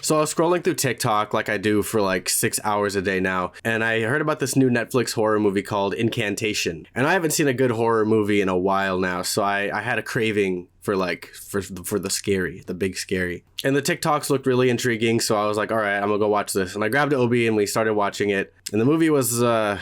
So I was scrolling through TikTok like I do for like 6 hours a day now, and I heard about this new Netflix horror movie called Incantation. And I haven't seen a good horror movie in a while now, so I had a craving for the scary, the big scary. And the TikToks looked really intriguing, so I was like, all right, I'm gonna go watch this. And I grabbed Obi and we started watching it. And the movie was, I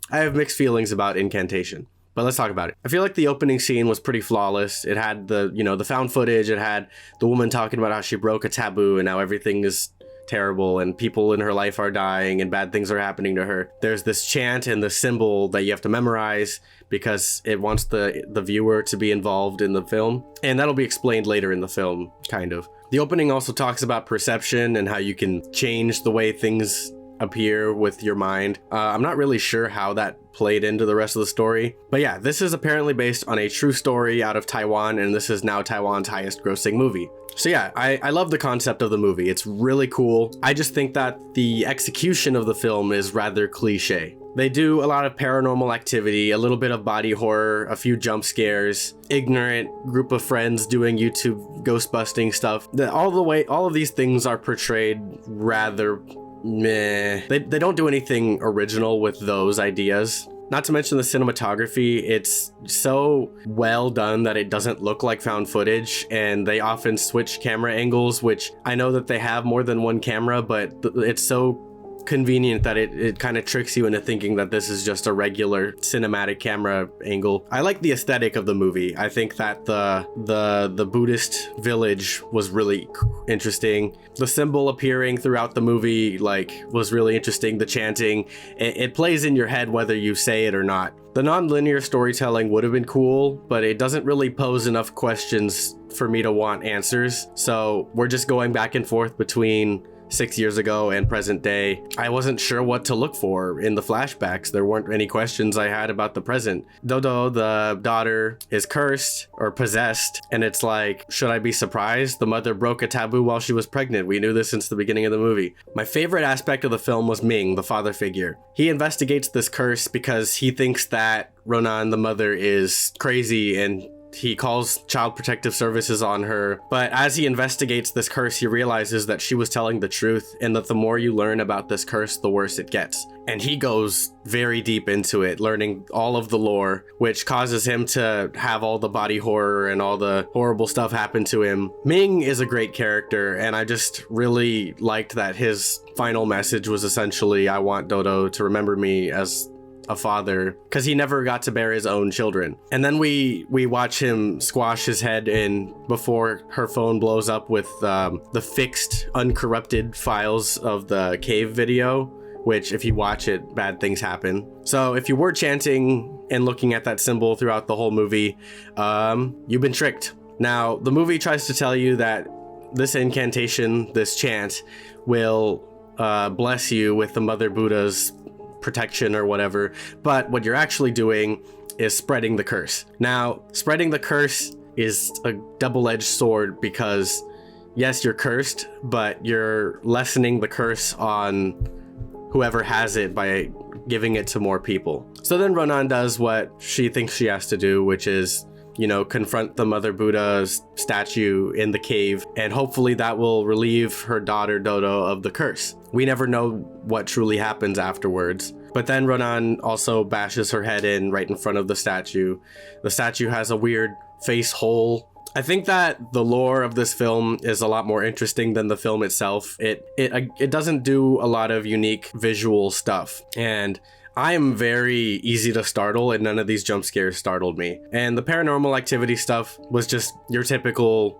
have mixed feelings about Incantation. But let's talk about it. I feel like the opening scene was pretty flawless. It had the found footage. It had the woman talking about how she broke a taboo and now everything is terrible and people in her life are dying and bad things are happening to her. There's this chant and the symbol that you have to memorize because it wants the viewer to be involved in the film. And that'll be explained later in the film, kind of. The opening also talks about perception and how you can change the way things appear with your mind. I'm not really sure how that played into the rest of the story, but yeah, this is apparently based on a true story out of Taiwan, and this is now Taiwan's highest grossing movie. So yeah, I love the concept of the movie. It's really cool. I just think that the execution of the film is rather cliche. They do a lot of paranormal activity, a little bit of body horror, a few jump scares, ignorant group of friends doing YouTube ghost busting stuff. All of these things are portrayed rather meh. They don't do anything original with those ideas. Not to mention the cinematography, it's so well done that it doesn't look like found footage, and they often switch camera angles, which I know that they have more than one camera, but it's so convenient that it kind of tricks you into thinking that this is just a regular cinematic camera angle. I like the aesthetic of the movie. I think that the Buddhist village was really interesting. The symbol appearing throughout the movie was really interesting. The chanting, it plays in your head whether you say it or not. The non-linear storytelling would have been cool, but it doesn't really pose enough questions for me to want answers. So we're just going back and forth between 6 years ago and present day. I wasn't sure what to look for in the flashbacks. There weren't any questions I had about the present. Dodo, the daughter, is cursed or possessed, and it's like, should I be surprised? The mother broke a taboo while she was pregnant. We knew this since the beginning of the movie. My favorite aspect of the film was Ming, the father figure. He investigates this curse because he thinks that Ronan, the mother, is crazy, and he calls Child Protective Services on her. But as he investigates this curse, he realizes that she was telling the truth, and that the more you learn about this curse, the worse it gets. And he goes very deep into it, learning all of the lore, which causes him to have all the body horror and all the horrible stuff happen to him. Ming is a great character, and I just really liked that his final message was essentially, I want Dodo to remember me as a father, because he never got to bear his own children. And then we watch him squash his head in before her phone blows up with the fixed, uncorrupted files of the cave video, which if you watch it, bad things happen. So if you were chanting and looking at that symbol throughout the whole movie, you've been tricked. Now, the movie tries to tell you that this incantation, this chant, will bless you with the Mother Buddha's protection or whatever, but what you're actually doing is spreading the curse. Now, spreading the curse is a double-edged sword because yes, you're cursed, but you're lessening the curse on whoever has it by giving it to more people. So then Ronan does what she thinks she has to do, which is, confront the Mother Buddha's statue in the cave, and hopefully that will relieve her daughter Dodo of the curse. We never know what truly happens afterwards. But then Ronan also bashes her head in right in front of the statue. The statue has a weird face hole. I think that the lore of this film is a lot more interesting than the film itself. It doesn't do a lot of unique visual stuff, and I am very easy to startle, and none of these jump scares startled me. And the paranormal activity stuff was just your typical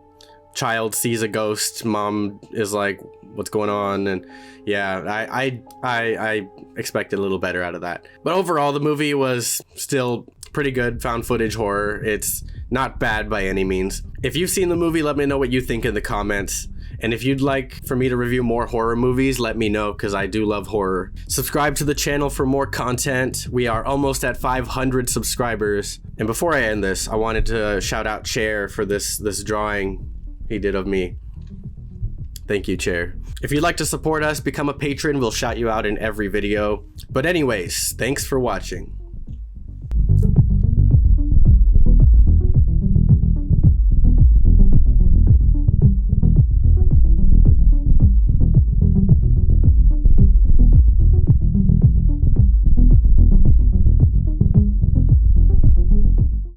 child sees a ghost, mom is like, what's going on? And yeah, I expected a little better out of that. But overall, the movie was still pretty good found footage horror. It's not bad by any means. If you've seen the movie, let me know what you think in the comments. And if you'd like for me to review more horror movies, let me know, because I do love horror. Subscribe to the channel for more content. We are almost at 500 subscribers. And before I end this, I wanted to shout out Chair for this drawing he did of me. Thank you, Chair. If you'd like to support us, become a patron. We'll shout you out in every video. But anyways, thanks for watching.